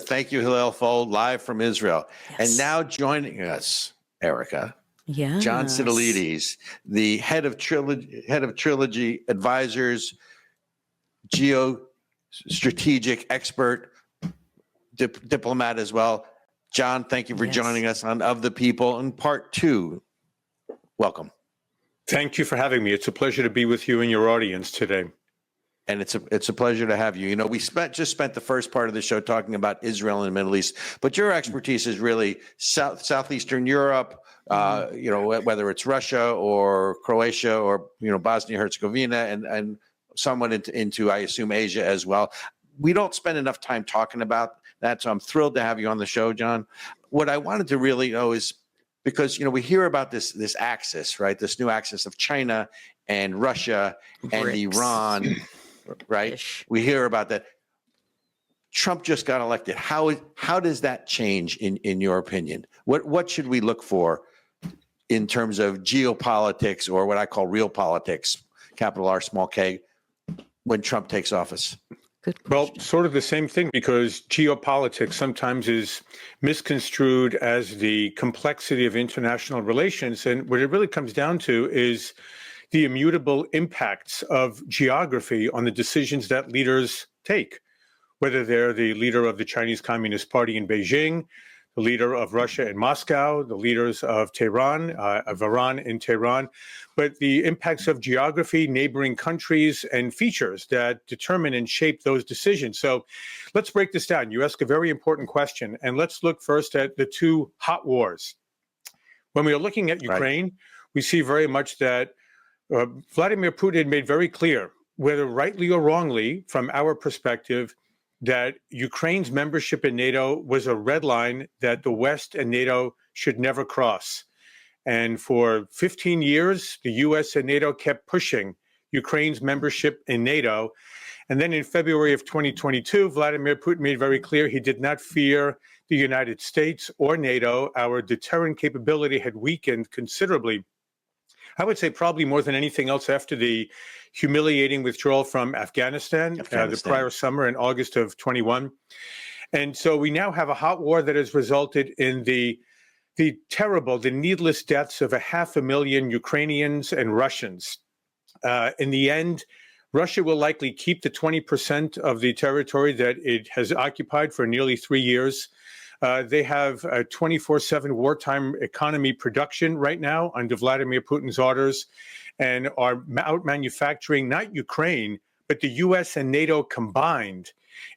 Thank you, Hillel Fold, live from Israel. Yes. And now joining us, Ericka, Yes. John Sitilides, the head of Trilogy Advisors, geostrategic expert, diplomat as well. John, thank you for joining us on Of the People in part 2. Welcome. Thank you for having me. It's a pleasure to be with you and your audience today. And it's a pleasure to have you. You know, we just spent the first part of the show talking about Israel and the Middle East, but your expertise is really Southeastern Europe, you know, whether it's Russia or Croatia or, you know, Bosnia Herzegovina and somewhat into, I assume, Asia as well. We don't spend enough time talking about that, so I'm thrilled to have you on the show, John. What I wanted to really know is, because, you know, we hear about this axis, right? This new axis of China and Russia and Iran. Right? Ish. We hear about that. Trump just got elected. How does that change in your opinion? What should we look for in terms of geopolitics, or what I call real politics, capital R, small K, when Trump takes office? Well, sort of the same thing, because geopolitics sometimes is misconstrued as the complexity of international relations. And what it really comes down to is the immutable impacts of geography on the decisions that leaders take, whether they're the leader of the Chinese Communist Party in Beijing, the leader of Russia in Moscow, the leaders of Tehran, of Iran in Tehran, but the impacts of geography, neighboring countries, and features that determine and shape those decisions. So let's break this down. You ask a very important question, and let's look first at the two hot wars. When we are looking at Ukraine, we see very much that Vladimir Putin made very clear, whether rightly or wrongly, from our perspective, that Ukraine's membership in NATO was a red line that the West and NATO should never cross. And for 15 years, the US and NATO kept pushing Ukraine's membership in NATO. And then in February of 2022, Vladimir Putin made very clear he did not fear the United States or NATO. Our deterrent capability had weakened considerably. I would say probably more than anything else after the humiliating withdrawal from Afghanistan. The prior summer in August of 21. And so we now have a hot war that has resulted in the terrible, the needless deaths of 500,000 Ukrainians and Russians. In the end, Russia will likely keep the 20% of the territory that it has occupied for nearly 3 years. They have a 24/7 wartime economy production right now under Vladimir Putin's orders, and are out manufacturing not Ukraine, but the US and NATO combined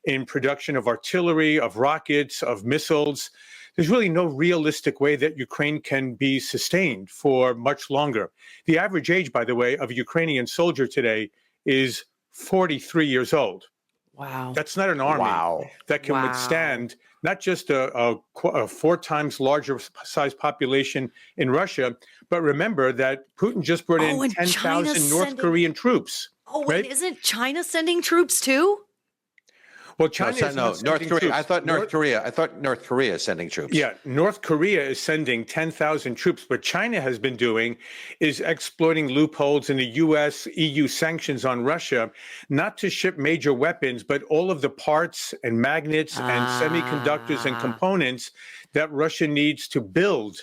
in production of artillery, of rockets, of missiles. There's really no realistic way that Ukraine can be sustained for much longer. The average age, by the way, of a Ukrainian soldier today is 43 years old. Wow. That's not an army that can withstand not just a 4 times larger size population in Russia, but remember that Putin just brought in 10,000 North Korean troops. Oh, wait, isn't China sending troops too? Well, China North Korea. I thought North Korea is sending troops. Yeah, North Korea is sending 10,000 troops. What China has been doing is exploiting loopholes in the U.S. EU sanctions on Russia, not to ship major weapons, but all of the parts and magnets and semiconductors and components that Russia needs to build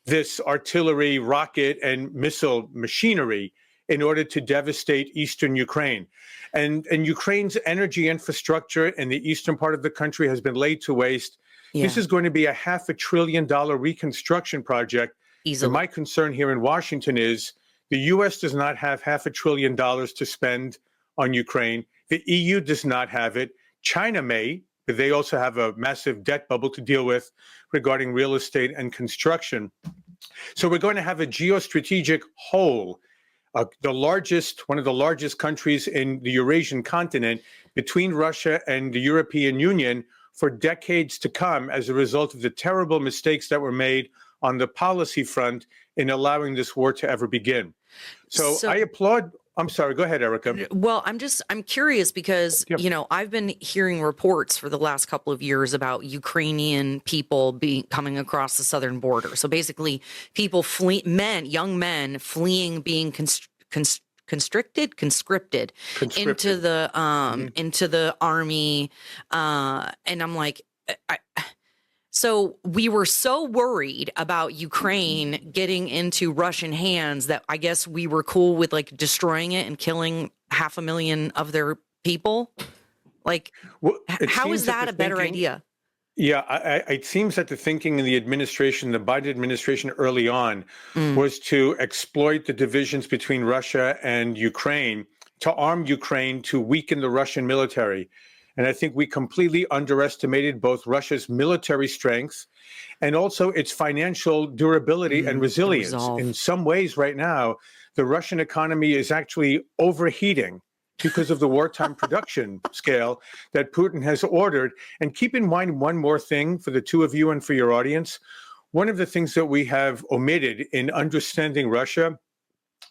this artillery, rocket, and missile machinery in order to devastate eastern Ukraine. And Ukraine's energy infrastructure in the eastern part of the country has been laid to waste. Yeah. This is going to be a $500 billion reconstruction project. Easily. And my concern here in Washington is the U.S. does not have $500 billion to spend on Ukraine. The EU does not have it. China may, but they also have a massive debt bubble to deal with regarding real estate and construction. So we're going to have a geostrategic hole, one of the largest countries in the Eurasian continent, between Russia and the European Union for decades to come, as a result of the terrible mistakes that were made on the policy front in allowing this war to ever begin. So I applaud. I'm sorry. Go ahead, Ericka. Well, I'm curious because, you know, I've been hearing reports for the last couple of years about Ukrainian people coming across the southern border. So basically people young men fleeing, being conscripted into the army. And I'm like, So we were so worried about Ukraine getting into Russian hands that I guess we were cool with like destroying it and killing 500,000 of their people. Like, Well, how is that a better idea? Yeah, it seems that the thinking in the administration, the Biden administration early on, was to exploit the divisions between Russia and Ukraine, to arm Ukraine, to weaken the Russian military. And I think we completely underestimated both Russia's military strength and also its financial durability and resilience. In some ways right now, the Russian economy is actually overheating because of the wartime production scale that Putin has ordered. And keep in mind one more thing for the two of you and for your audience. One of the things that we have omitted in understanding Russia,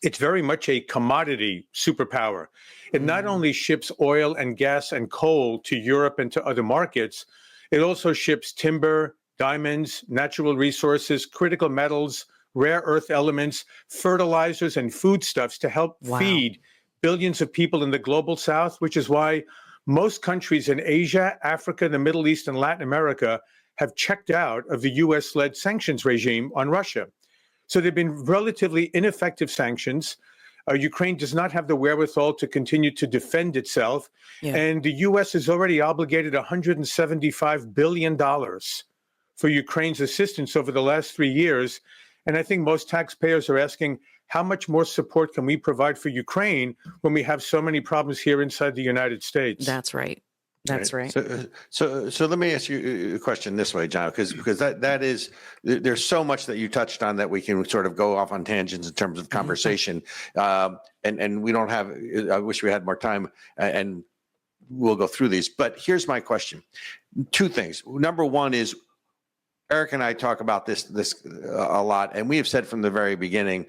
it's very much a commodity superpower. It not only ships oil and gas and coal to Europe and to other markets, it also ships timber, diamonds, natural resources, critical metals, rare earth elements, fertilizers, and foodstuffs to help feed billions of people in the global south, which is why most countries in Asia, Africa, the Middle East, and Latin America have checked out of the US-led sanctions regime on Russia. So they've been relatively ineffective sanctions. Ukraine does not have the wherewithal to continue to defend itself. And the US has already obligated $175 billion for Ukraine's assistance over the last 3 years. And I think most taxpayers are asking, how much more support can we provide for Ukraine when we have so many problems here inside the United States? That's right. That's right. So let me ask you a question this way, John, because that is, there's so much that you touched on that we can sort of go off on tangents in terms of conversation, and we don't have. I wish we had more time, and we'll go through these. But here's my question: two things. Number one is, Eric and I talk about this a lot, and we have said from the very beginning.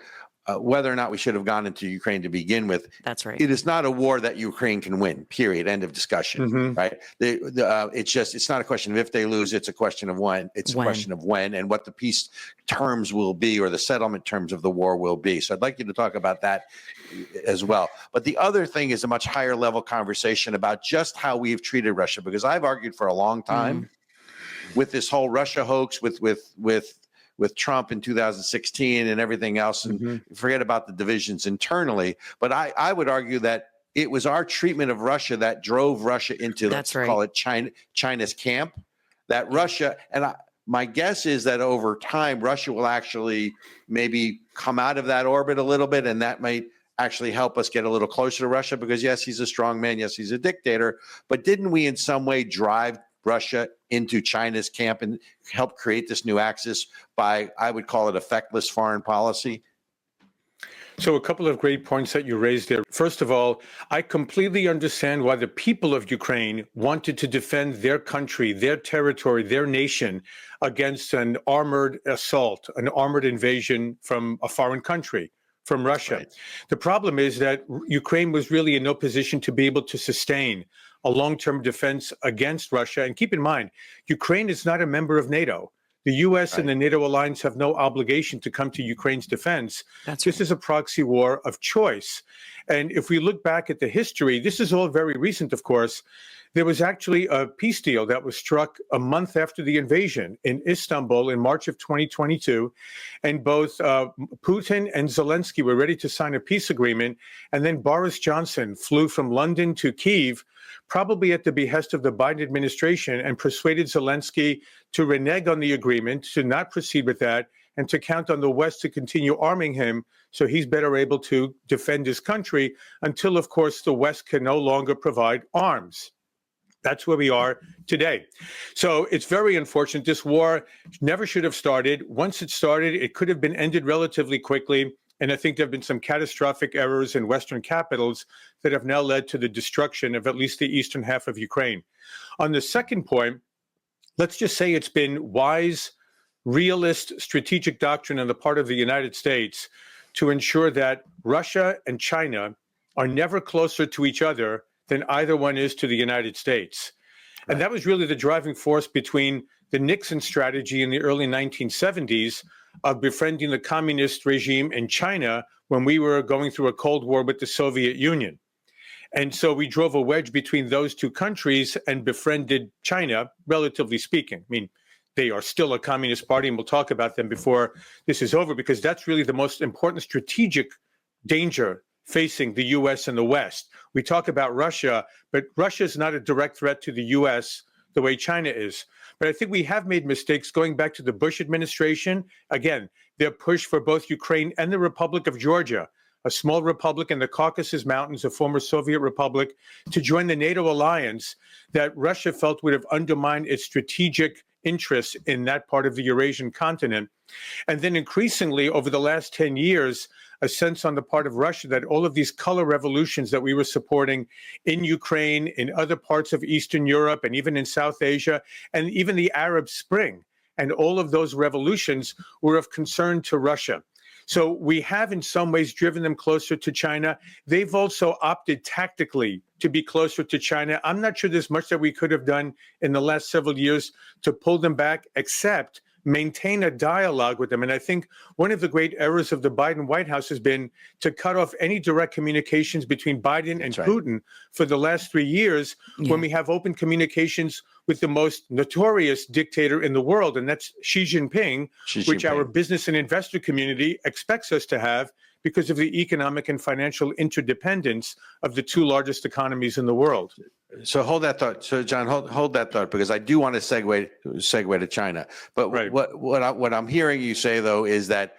Whether or not we should have gone into Ukraine to begin with. That's right. It is not a war that Ukraine can win, period. End of discussion, right? It's not a question of if they lose, it's a question of when. It's a question of when and what the peace terms will be or the settlement terms of the war will be. So I'd like you to talk about that as well. But the other thing is a much higher level conversation about just how we've treated Russia, because I've argued for a long time with this whole Russia hoax with Trump in 2016 and everything else, and forget about the divisions internally. But I would argue that it was our treatment of Russia that drove Russia into, let's call it China's camp. That Russia, and my guess is that over time, Russia will actually maybe come out of that orbit a little bit, and that might actually help us get a little closer to Russia, because yes, he's a strong man, yes, he's a dictator, but didn't we in some way drive Russia into China's camp and help create this new axis by, I would call it, effectless foreign policy? So a couple of great points that you raised there. First of all, I completely understand why the people of Ukraine wanted to defend their country, their territory, their nation against an armored assault, an armored invasion from a foreign country, from Russia. Right. The problem is that Ukraine was really in no position to be able to sustain a long-term defense against Russia. And keep in mind, Ukraine is not a member of NATO. The U.S. and the NATO alliance have no obligation to come to Ukraine's defense. This is a proxy war of choice. And if we look back at the history, this is all very recent, of course. There was actually a peace deal that was struck a month after the invasion in Istanbul in March of 2022. And both Putin and Zelensky were ready to sign a peace agreement. And then Boris Johnson flew from London to Kyiv, probably at the behest of the Biden administration, and persuaded Zelensky to renege on the agreement, to not proceed with that, and to count on the West to continue arming him so he's better able to defend his country until, of course, the West can no longer provide arms. That's where we are today. So it's very unfortunate. This war never should have started. Once it started, it could have been ended relatively quickly. And I think there have been some catastrophic errors in Western capitals that have now led to the destruction of at least the eastern half of Ukraine. On the second point, let's just say it's been wise, realist, strategic doctrine on the part of the United States to ensure that Russia and China are never closer to each other than either one is to the United States. Right. And that was really the driving force between the Nixon strategy in the early 1970s of befriending the communist regime in China when we were going through a Cold War with the Soviet Union. And so we drove a wedge between those two countries and befriended China, relatively speaking. I mean, they are still a communist party, and we'll talk about them before this is over, because that's really the most important strategic danger facing the U.S. and the West. We talk about Russia, but Russia is not a direct threat to the U.S. the way China is. But I think we have made mistakes going back to the Bush administration. Again, their push for both Ukraine and the Republic of Georgia, a small republic in the Caucasus Mountains, a former Soviet republic, to join the NATO alliance that Russia felt would have undermined its strategic interests in that part of the Eurasian continent. And then increasingly over the last 10 years, a sense on the part of Russia that all of these color revolutions that we were supporting in Ukraine, in other parts of Eastern Europe, and even in South Asia, and even the Arab Spring, and all of those revolutions were of concern to Russia. So we have in some ways driven them closer to China. They've also opted tactically to be closer to China. I'm not sure there's much that we could have done in the last several years to pull them back, except maintain a dialogue with them. And I think one of the great errors of the Biden White House has been to cut off any direct communications between Biden and Putin for the last 3 years, when we have open communications with the most notorious dictator in the world, and that's Xi Jinping, which our business and investor community expects us to have because of the economic and financial interdependence of the two largest economies in the world. So hold that thought. So John, hold that thought, because I do want to segue to China. But what I'm hearing you say, though, is that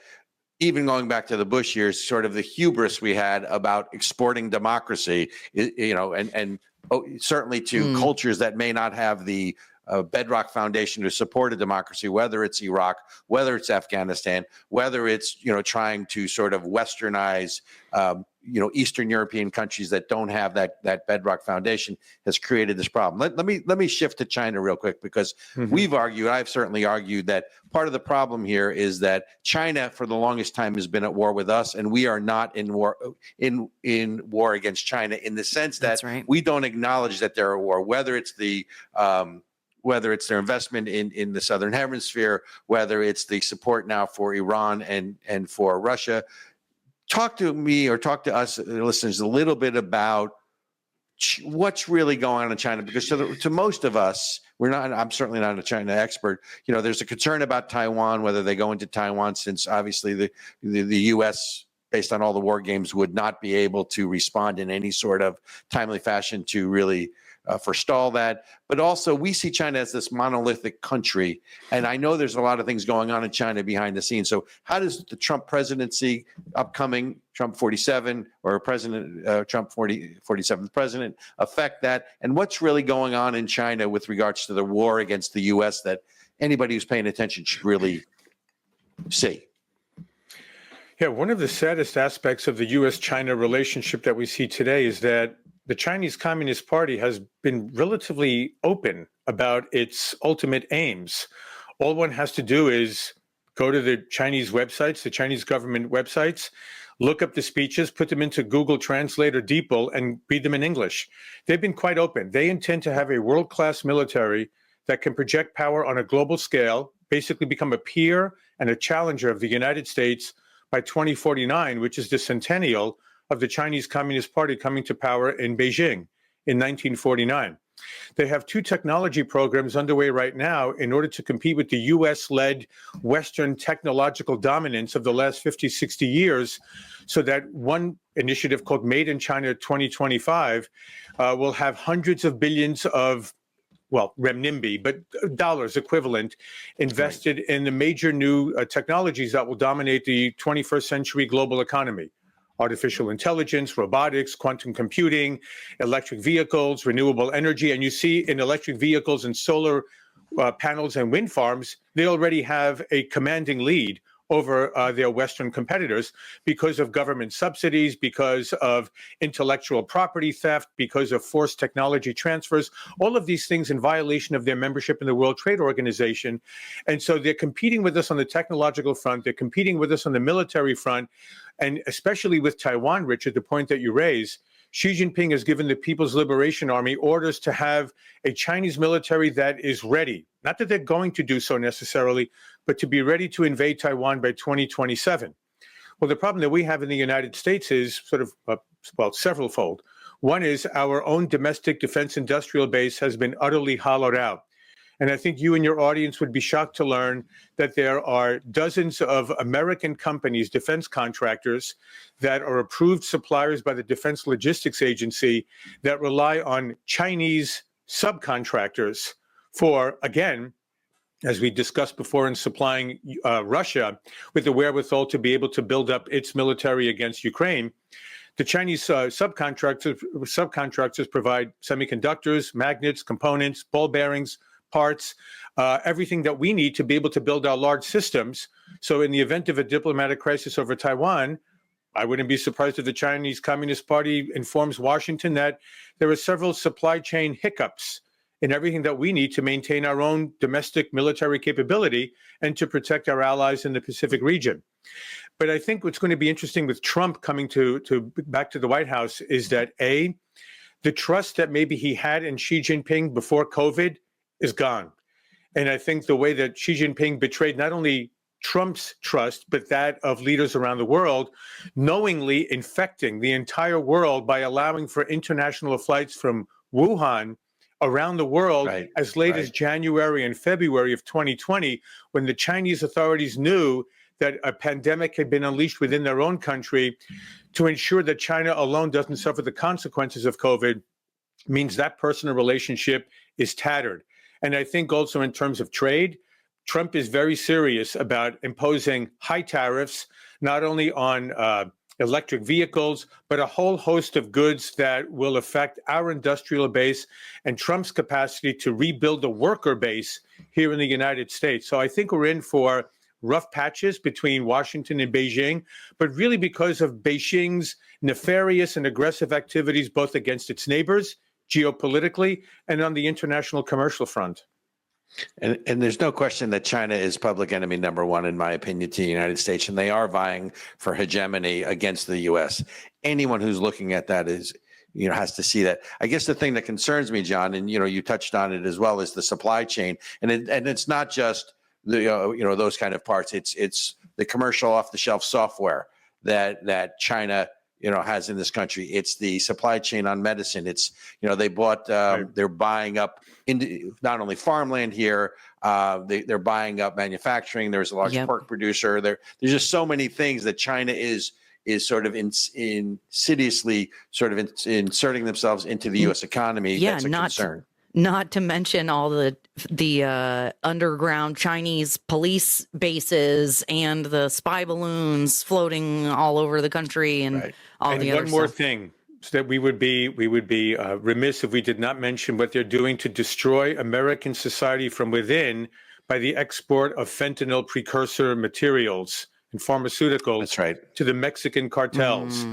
even going back to the Bush years, sort of the hubris we had about exporting democracy, and certainly to cultures that may not have the bedrock foundation to support a democracy, whether it's Iraq, whether it's Afghanistan, whether it's trying to sort of westernize Eastern European countries that don't have that bedrock foundation, has created this problem. Let me shift to China real quick, because I've certainly argued that part of the problem here is that China for the longest time has been at war with us, and we are not in war against China, in the sense that we don't acknowledge that they're at war, whether it's their investment in the Southern Hemisphere, whether it's the support now for Iran and for Russia. Talk to me, or talk to us listeners, a little bit about what's really going on in China, because to most of us, I'm certainly not a China expert. There's a concern about Taiwan, whether they go into Taiwan, since obviously the U.S., based on all the war games, would not be able to respond in any sort of timely fashion to really forestall that. But also, we see China as this monolithic country, and I know there's a lot of things going on in China behind the scenes. So how does the Trump presidency, upcoming Trump 47, or Trump 47th president, affect that? And what's really going on in China with regards to the war against the U.S. that anybody who's paying attention should really see? Yeah, one of the saddest aspects of the U.S.-China relationship that we see today is that the Chinese Communist Party has been relatively open about its ultimate aims. All one has to do is go to the Chinese websites, the Chinese government websites, look up the speeches, put them into Google Translate or DeepL, and read them in English. They've been quite open. They intend to have a world-class military that can project power on a global scale, basically become a peer and a challenger of the United States by 2049, which is the centennial of the Chinese Communist Party coming to power in Beijing in 1949. They have two technology programs underway right now in order to compete with the US-led Western technological dominance of the last 50, 60 years, so that one initiative called Made in China 2025 will have hundreds of billions of, renminbi, but dollars equivalent, invested in the major new technologies that will dominate the 21st century global economy. Artificial intelligence, robotics, quantum computing, electric vehicles, renewable energy. And you see in electric vehicles and solar panels and wind farms, they already have a commanding lead over their Western competitors because of government subsidies, because of intellectual property theft, because of forced technology transfers, all of these things in violation of their membership in the World Trade Organization. And so they're competing with us on the technological front, they're competing with us on the military front, and especially with Taiwan, Richard, the point that you raise. Xi Jinping has given the People's Liberation Army orders to have a Chinese military that is ready. Not that they're going to do so necessarily, but to be ready to invade Taiwan by 2027. Well, the problem that we have in the United States is sort of, several-fold. One is our own domestic defense industrial base has been utterly hollowed out. And I think you and your audience would be shocked to learn that there are dozens of American companies, defense contractors, that are approved suppliers by the Defense Logistics Agency that rely on Chinese subcontractors for, again, as we discussed before, in supplying Russia with the wherewithal to be able to build up its military against Ukraine. The Chinese subcontractors provide semiconductors, magnets, components, ball bearings, parts, everything that we need to be able to build our large systems. So in the event of a diplomatic crisis over Taiwan, I wouldn't be surprised if the Chinese Communist Party informs Washington that there are several supply chain hiccups in everything that we need to maintain our own domestic military capability and to protect our allies in the Pacific region. But I think what's going to be interesting with Trump coming to back to the White House is that, A, the trust that maybe he had in Xi Jinping before COVID is gone. And I think the way that Xi Jinping betrayed not only Trump's trust, but that of leaders around the world, knowingly infecting the entire world by allowing for international flights from Wuhan around the world as late as January and February of 2020, when the Chinese authorities knew that a pandemic had been unleashed within their own country, to ensure that China alone doesn't suffer the consequences of COVID, means that personal relationship is tattered. And I think also in terms of trade, Trump is very serious about imposing high tariffs, not only on electric vehicles, but a whole host of goods that will affect our industrial base and Trump's capacity to rebuild the worker base here in the United States. So I think we're in for rough patches between Washington and Beijing, but really because of Beijing's nefarious and aggressive activities, both against its neighbors, geopolitically, and on the international commercial front. And there's no question that China is public enemy number one, in my opinion, to the United States, and they are vying for hegemony against the U.S. Anyone who's looking at that is, has to see that. I guess the thing that concerns me, John, and you touched on it as well, is the supply chain, and it's not just the those kind of parts. It's the commercial off-the-shelf software that China has in this country. It's the supply chain on medicine. It's, they bought, they're buying up into not only farmland here, they're buying up manufacturing. There's a large pork producer. There's just so many things that China is sort of insidiously sort of inserting themselves into the U.S. economy. That's a concern. Not to mention all the underground Chinese police bases and the spy balloons floating all over the country and all the other stuff. One more thing, so that we would be remiss if we did not mention what they're doing to destroy American society from within by the export of fentanyl precursor materials and pharmaceuticals to the Mexican cartels.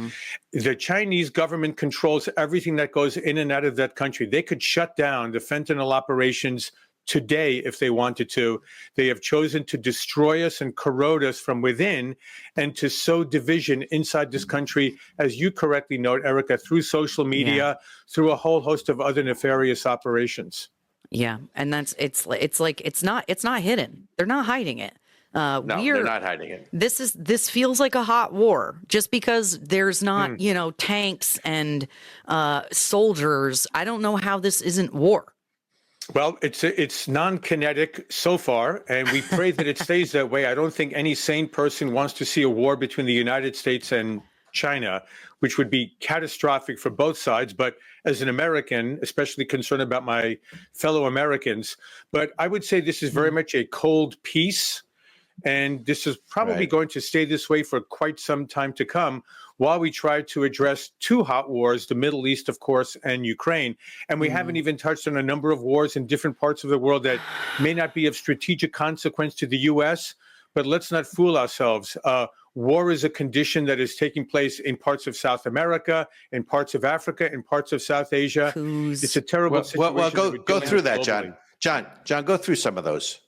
The Chinese government controls everything that goes in and out of that country. They could shut down the fentanyl operations today if they wanted to. They have chosen to destroy us and corrode us from within and to sow division inside this country, as you correctly note, Ericka, through social media, through a whole host of other nefarious operations. Yeah, and it's like it's not hidden. They're not hiding it. No, they're not hiding it. This feels like a hot war just because there's not, tanks and soldiers. I don't know how this isn't war. Well, it's non-kinetic so far, and we pray that it stays that way. I don't think any sane person wants to see a war between the United States and China, which would be catastrophic for both sides. But as an American, especially concerned about my fellow Americans, but I would say this is very much a cold peace. And this is probably going to stay this way for quite some time to come while we try to address two hot wars, the Middle East, of course, and Ukraine. And we haven't even touched on a number of wars in different parts of the world that may not be of strategic consequence to the U.S., but let's not fool ourselves. War is a condition that is taking place in parts of South America, in parts of Africa, in parts of South Asia. It's a terrible situation. Well, go through that, John. John, go through some of those.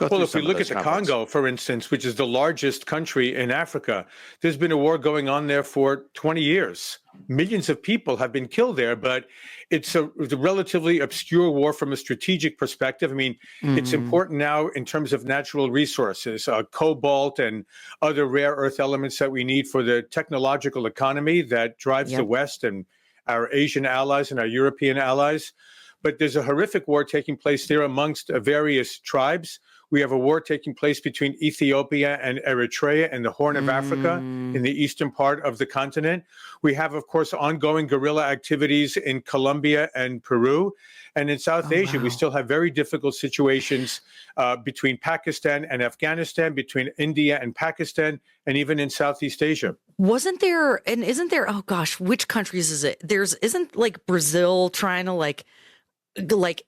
Well, if we look at the Congo, for instance, which is the largest country in Africa, there's been a war going on there for 20 years. Millions of people have been killed there, but it's a relatively obscure war from a strategic perspective. I mean, it's important now in terms of natural resources, cobalt and other rare earth elements that we need for the technological economy that drives the West and our Asian allies and our European allies. But there's a horrific war taking place there amongst various tribes. We have a war taking place between Ethiopia and Eritrea and the Horn of Africa in the eastern part of the continent. We have, of course, ongoing guerrilla activities in Colombia and Peru. And in South Asia, we still have very difficult situations between Pakistan and Afghanistan, between India and Pakistan, and even in Southeast Asia. Wasn't there, and isn't there, oh gosh, which countries is it? Isn't like Brazil trying to like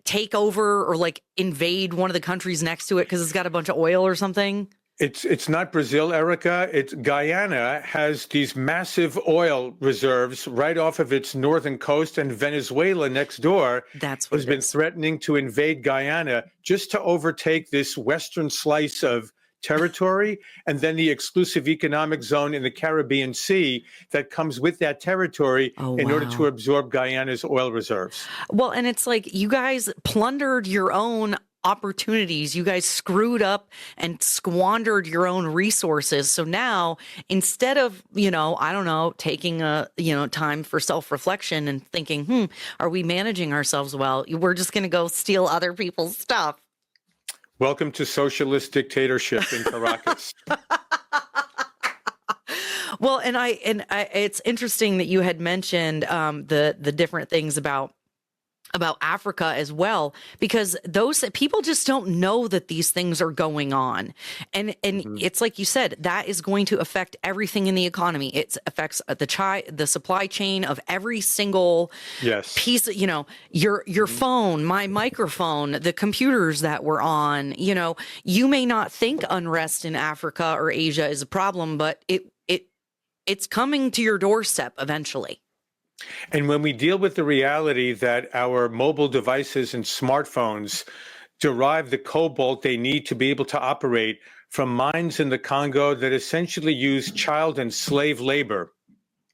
take over or like invade one of the countries next to it because it's got a bunch of oil or something? It's not Brazil, Erica. It's Guyana has these massive oil reserves right off of its northern coast, and Venezuela next door has been threatening to invade Guyana just to overtake this western slice of territory and then the exclusive economic zone in the Caribbean Sea that comes with that territory in order to absorb Guyana's oil reserves. Well, and it's like you guys plundered your own opportunities. You guys screwed up and squandered your own resources. So now instead of, I don't know, taking time for self-reflection and thinking, are we managing ourselves well? We're just going to go steal other people's stuff. Welcome to socialist dictatorship in Caracas. Well, and it's interesting that you had mentioned the different things about Africa as well, because those people just don't know that these things are going on. And it's like you said, that is going to affect everything in the economy. It affects the supply chain of every single piece, your phone, my microphone, the computers that we're on. You may not think unrest in Africa or Asia is a problem, but it's coming to your doorstep eventually. And when we deal with the reality that our mobile devices and smartphones derive the cobalt they need to be able to operate from mines in the Congo that essentially use child and slave labor,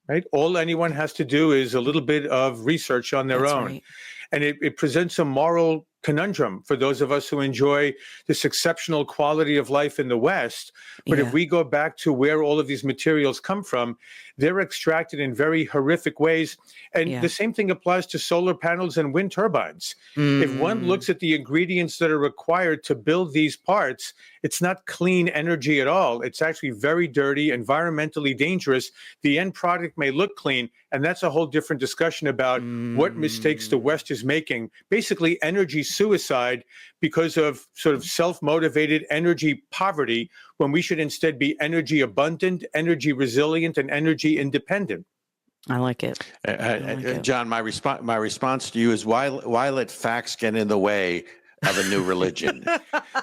right? All anyone has to do is a little bit of research on their own. Right. And it presents a moral conundrum for those of us who enjoy this exceptional quality of life in the West. But if we go back to where all of these materials come from, they're extracted in very horrific ways. And the same thing applies to solar panels and wind turbines. If one looks at the ingredients that are required to build these parts, it's not clean energy at all. It's actually very dirty, environmentally dangerous. The end product may look clean, and that's a whole different discussion about what mistakes the West is making. Basically, energy suicide because of sort of self-motivated energy poverty, when we should instead be energy abundant, energy resilient, and energy independent. I like it. John, my response to you is why let facts get in the way of a new religion?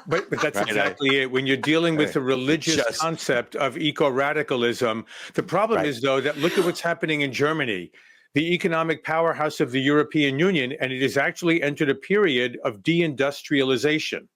But that's exactly it. When you're dealing with the religious concept of eco-radicalism, the problem is, though, that look at what's happening in Germany, the economic powerhouse of the European Union, and it has actually entered a period of deindustrialization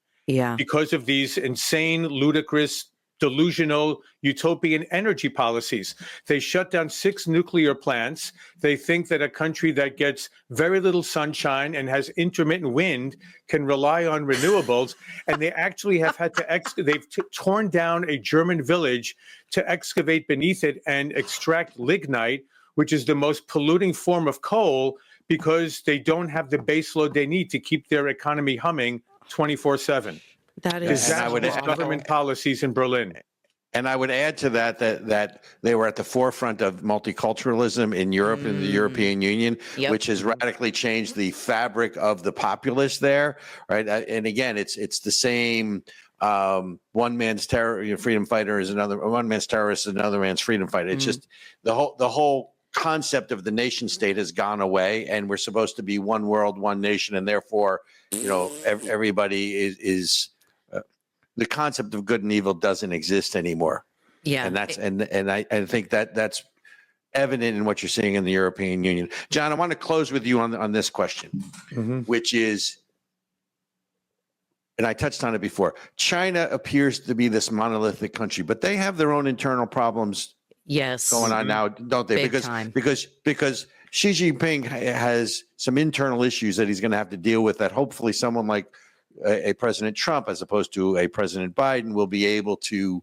because of these insane, ludicrous, delusional, utopian energy policies. They shut down 6 nuclear plants. They think that a country that gets very little sunshine and has intermittent wind can rely on renewables. And they actually have had to, they've torn down a German village to excavate beneath it and extract lignite, which is the most polluting form of coal, because they don't have the baseload they need to keep their economy humming 24/7. That is government policies in Berlin. And I would add to that they were at the forefront of multiculturalism in Europe and the European Union, which has radically changed the fabric of the populace there, right? And again, it's the same one man's freedom fighter is another, one man's terrorist is another man's freedom fighter. It's just the whole concept of the nation state has gone away, and we're supposed to be one world, one nation, and therefore, everybody is the concept of good and evil doesn't exist anymore. Yeah. And that's, and I think that's evident in what you're seeing in the European Union. John, I want to close with you on this question, which is, and I touched on it before, China appears to be this monolithic country, but they have their own internal problems going on now, don't they? Because Xi Jinping has some internal issues that he's going to have to deal with that hopefully someone like a President Trump, as opposed to a President Biden, will be able to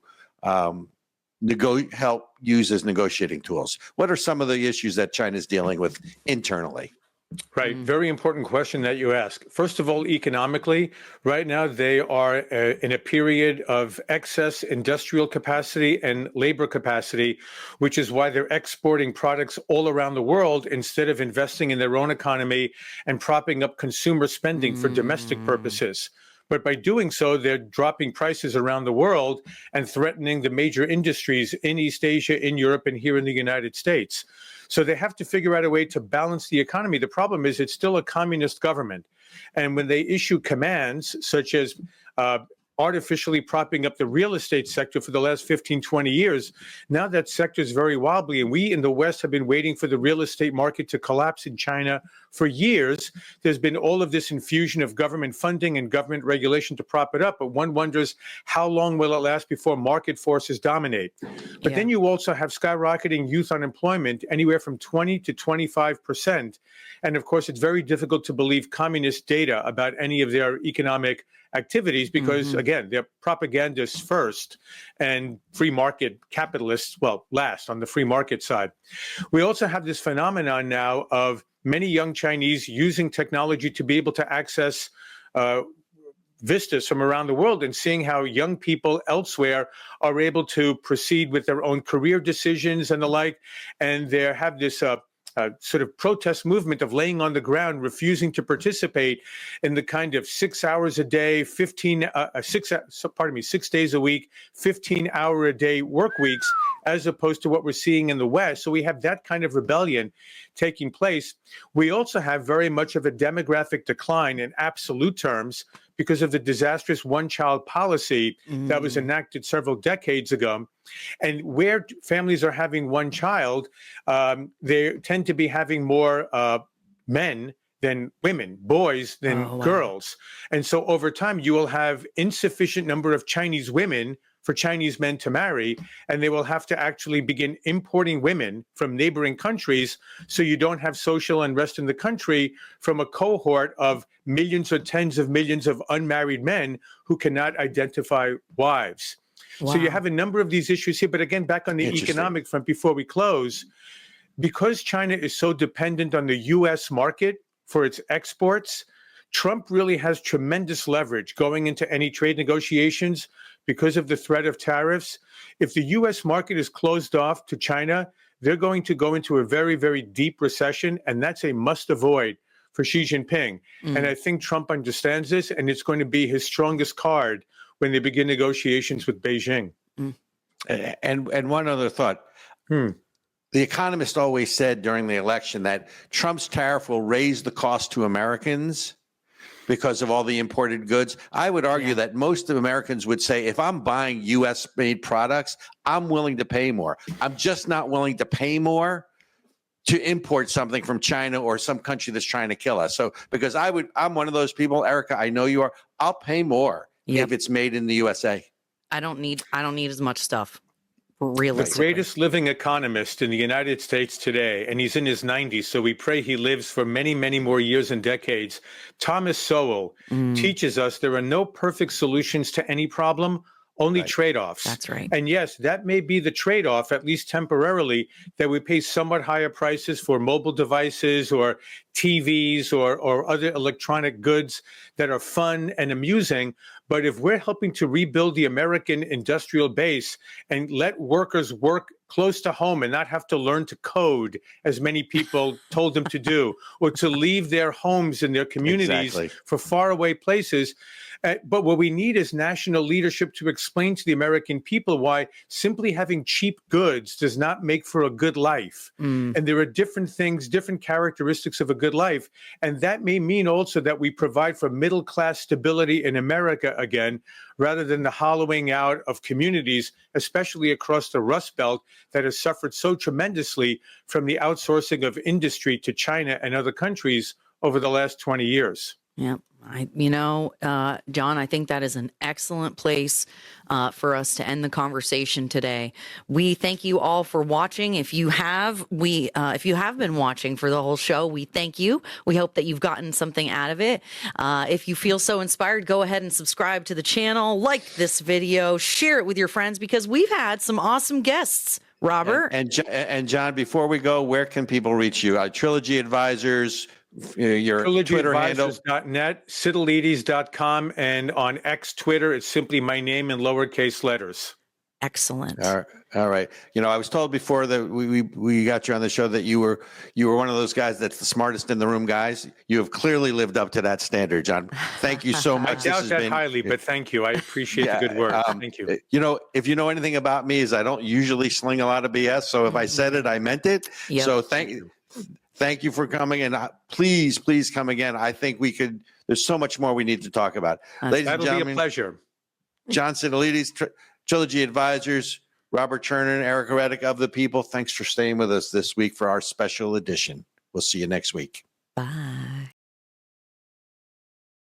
help use as negotiating tools? What are some of the issues that China is dealing with internally? Right. Very important question that you ask. First of all, economically, right now they are in a period of excess industrial capacity and labor capacity, which is why they're exporting products all around the world instead of investing in their own economy and propping up consumer spending for domestic purposes. But by doing so, they're dropping prices around the world and threatening the major industries in East Asia, in Europe, and here in the United States. So they have to figure out a way to balance the economy. The problem is it's still a communist government. And when they issue commands, such as artificially propping up the real estate sector for the last 15, 20 years, now that sector is very wobbly. And we in the West have been waiting for the real estate market to collapse in China for years. There's been all of this infusion of government funding and government regulation to prop it up. But one wonders, how long will it last before market forces dominate? But then you also have skyrocketing youth unemployment, anywhere from 20 to 25%. And of course, it's very difficult to believe communist data about any of their economic activities because, again, they're propagandists first and free market capitalists, well, last on the free market side. We also have this phenomenon now of many young Chinese using technology to be able to access vistas from around the world and seeing how young people elsewhere are able to proceed with their own career decisions and the like. And they have this sort of protest movement of laying on the ground, refusing to participate in the kind of 6 hours a day, 6 days a week, 15-hour a day work weeks, as opposed to what we're seeing in the West. So we have that kind of rebellion taking place. We also have very much of a demographic decline in absolute terms because of the disastrous one-child policy that was enacted several decades ago. And where families are having one child, they tend to be having more men than women, boys than girls. And so over time, you will have insufficient number of Chinese women for Chinese men to marry, and they will have to actually begin importing women from neighboring countries so you don't have social unrest in the country from a cohort of millions or tens of millions of unmarried men who cannot identify wives. So you have a number of these issues here. But again, back on the economic front before we close, because China is so dependent on the U.S. market for its exports, Trump really has tremendous leverage going into any trade negotiations because of the threat of tariffs. If the U.S. market is closed off to China, they're going to go into a very, very deep recession, and that's a must avoid for Xi Jinping. And I think Trump understands this, and it's going to be his strongest card when they begin negotiations with Beijing. And one other thought. The Economist always said during the election that Trump's tariff will raise the cost to Americans because of all the imported goods. I would argue that most of Americans would say, if I'm buying U.S. made products, I'm willing to pay more. I'm just not willing to pay more to import something from China or some country that's trying to kill us. So because I'm one of those people, Ericka, I know you are, I'll pay more if it's made in the USA. I don't need as much stuff. Realistically. The greatest living economist in the United States today, and he's in his 90s, so we pray he lives for many, many more years and decades. Thomas Sowell teaches us there are no perfect solutions to any problem, only trade-offs. That's right. And yes, that may be the trade-off, at least temporarily, that we pay somewhat higher prices for mobile devices or TVs or other electronic goods that are fun and amusing. But if we're helping to rebuild the American industrial base and let workers work close to home and not have to learn to code, as many people told them to do, or to leave their homes and their communities for faraway places. But what we need is national leadership to explain to the American people why simply having cheap goods does not make for a good life. And there are different things, different characteristics of a good life. And that may mean also that we provide for middle-class stability in America again, rather than the hollowing out of communities, especially across the Rust Belt, that has suffered so tremendously from the outsourcing of industry to China and other countries over the last 20 years. Yeah. John, I think that is an excellent place for us to end the conversation today. We thank you all for watching. If you have been watching for the whole show, we thank you. We hope that you've gotten something out of it. If you feel so inspired, go ahead and subscribe to the channel, like this video, share it with your friends, because we've had some awesome guests. Robert and John, before we go, where can people reach you? Trilogy Advisors, your Twitter handle. TrilogyAdvisors.net, Sitilides.com, and on X Twitter, it's simply my name in lowercase letters. Excellent. All right. I was told before that we got you on the show that you were one of those guys that's the smartest in the room guys. You have clearly lived up to that standard, John. Thank you so much. I doubt that highly, but thank you. I appreciate the good work. Thank you. If you know anything about me, is I don't usually sling a lot of BS. So if I said it, I meant it. Yep. So thank you for coming, and please come again. I think there's so much more we need to talk about. Ladies and gentlemen, be a pleasure. John Sitilides, Trilogy Advisors, Robert Chernin and Ericka Redic of the People. Thanks for staying with us this week for our special edition. We'll see you next week. Bye.